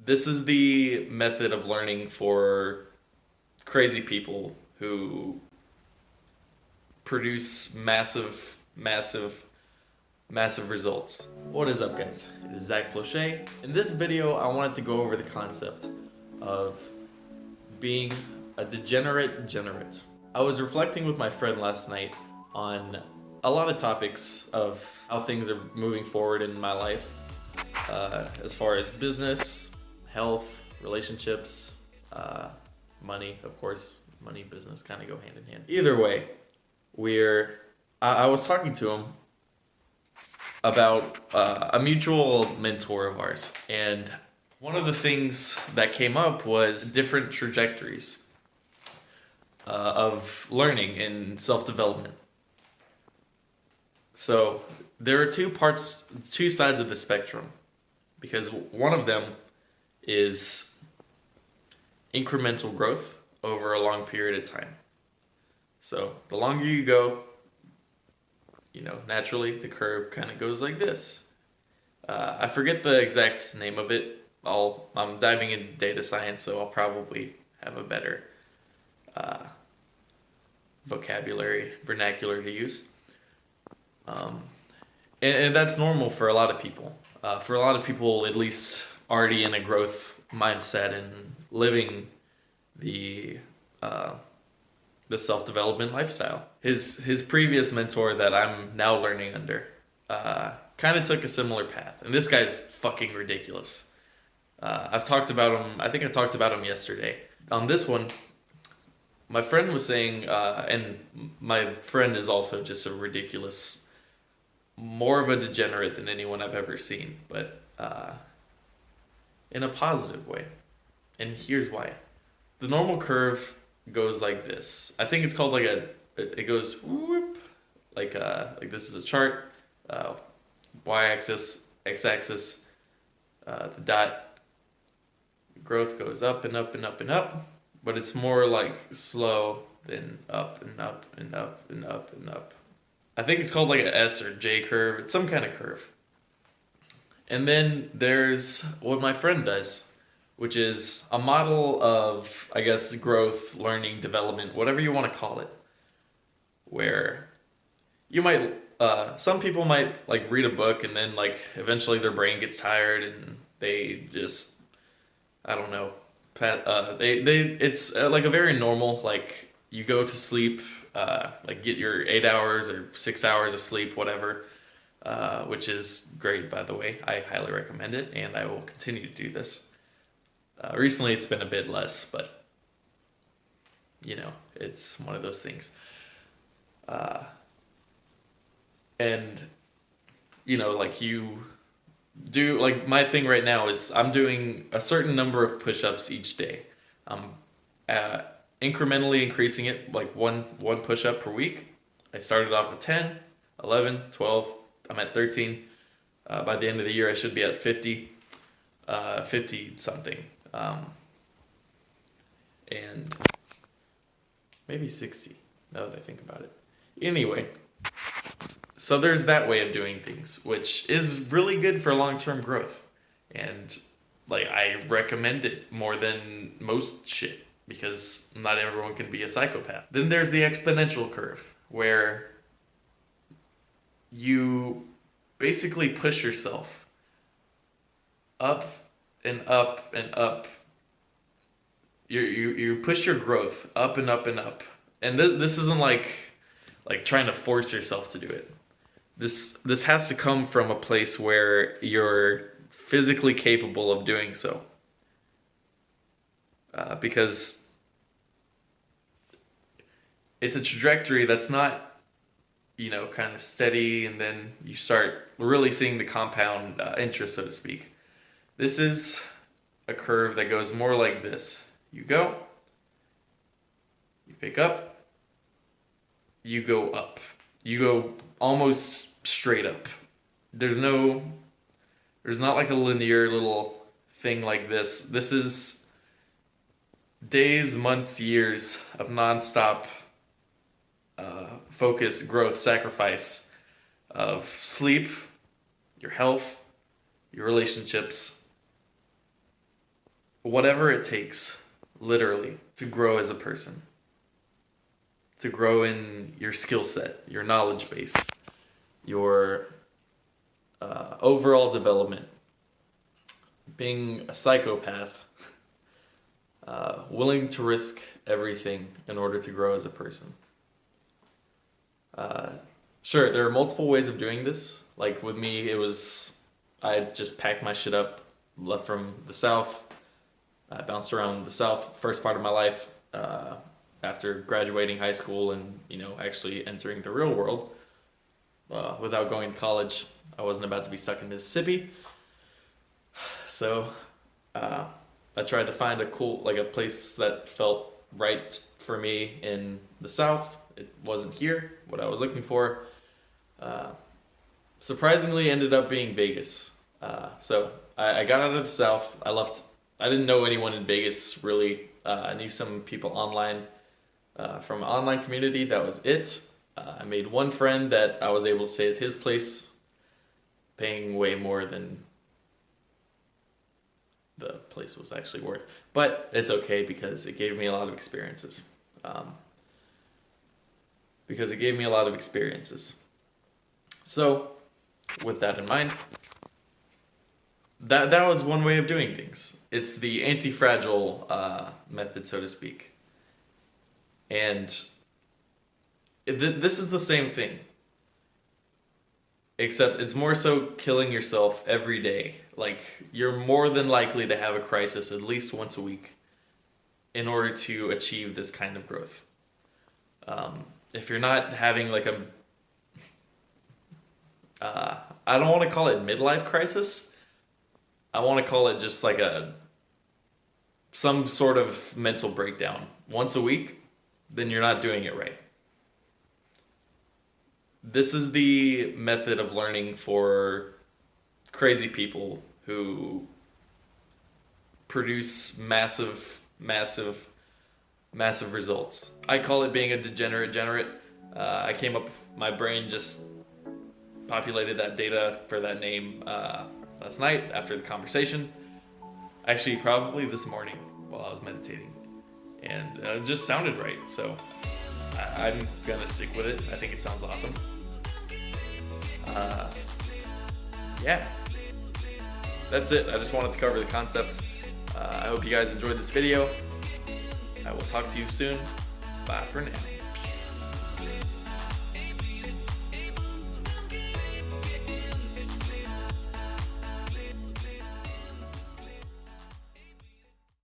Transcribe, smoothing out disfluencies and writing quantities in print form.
This is the method of learning for crazy people who produce massive results. What is up, guys? It is Zack. In this video, I wanted to go over the concept of being a degenerate generate. I was reflecting with my friend last night on a lot of topics of how things are moving forward in my life, as far as business, health, relationships, money, of course. Money, business kind of go hand in hand. Either way, I was talking to him about a mutual mentor of ours, and one of the things that came up was different trajectories of learning and self-development. So there are two sides of the spectrum, because one of them is incremental growth over a long period of time. So the longer you go, naturally the curve kind of goes like this. I forget the exact name of it. I'm diving into data science, so I'll probably have a better vernacular to use. And that's normal for a lot of people. For a lot of people, at least already in a growth mindset and living the self-development lifestyle. His previous mentor that I'm now learning under kind of took a similar path. And this guy's fucking ridiculous. I've talked about him, I think I talked about him yesterday. On this one, my friend was saying, and my friend is also just a ridiculous, more of a degenerate than anyone I've ever seen, but in a positive way. And here's why. The normal curve goes like this. I think it's called it goes whoop, like this is a chart, y-axis, x-axis, the dot, growth goes up and up and up and up, but it's more like slow than up and up and up and up and up. I think it's called like an S or J curve. It's some kind of curve. And then there's what my friend does, which is a model of, I guess, growth, learning, development, whatever you want to call it, where you might, some people might like read a book and then like eventually their brain gets tired and they just, I don't know, it's like a very normal, like you go to sleep, like get your 8 hours or 6 hours of sleep, whatever, which is great, by the way. I highly recommend it, and I will continue to do this. Recently it's been a bit less, but it's one of those things. And like you do, like my thing right now is I'm doing a certain number of push-ups each day. I'm incrementally increasing it, like one push-up per week. I started off at 10, 11, 12, I'm at 13. By the end of the year I should be at 50 something. And maybe 60, now that I think about it. Anyway, so there's that way of doing things, which is really good for long-term growth. And like I recommend it more than most shit, because not everyone can be a psychopath. Then there's the exponential curve, where you basically push yourself up and up and up. You push your growth up and up and up. And this isn't like trying to force yourself to do it. This has to come from a place where you're physically capable of doing so. Because it's a trajectory that's not, kind of steady, and then you start really seeing the compound interest, so to speak. This is a curve that goes more like this. You go, you pick up, you go up. You go almost straight up. There's not like a linear little thing like this. This is days, months, years of nonstop focus, growth, sacrifice of sleep, your health, your relationships, whatever it takes, literally, to grow as a person, to grow in your skill set, your knowledge base, your overall development, being a psychopath, willing to risk everything in order to grow as a person. Sure, there are multiple ways of doing this. Like with me, I just packed my shit up, left from the South. I bounced around the South first part of my life after graduating high school and, actually entering the real world. Without going to college, I wasn't about to be stuck in Mississippi. So I tried to find a place that felt right for me in the South. It wasn't here, what I was looking for. Surprisingly ended up being Vegas. So I got out of the South. I left. I didn't know anyone in Vegas really. I knew some people online from an online community. That was it. I made one friend that I was able to stay at his place, paying way more than the place was actually worth. But it's okay because it gave me a lot of experiences. So, with that in mind, that was one way of doing things. It's the anti-fragile method, so to speak. And this is the same thing, except it's more so killing yourself every day. Like, you're more than likely to have a crisis at least once a week in order to achieve this kind of growth. If you're not having like I don't want to call it midlife crisis. I want to call it just like some sort of mental breakdown once a week, then you're not doing it right. This is the method of learning for crazy people who produce massive results. I call it being a degenerate generate. My brain just populated that data for that name last night after the conversation. Actually, probably this morning while I was meditating. And it just sounded right, so I'm gonna stick with it. I think it sounds awesome. Yeah, that's it. I just wanted to cover the concept. I hope you guys enjoyed this video. I will talk to you soon. Bye for now.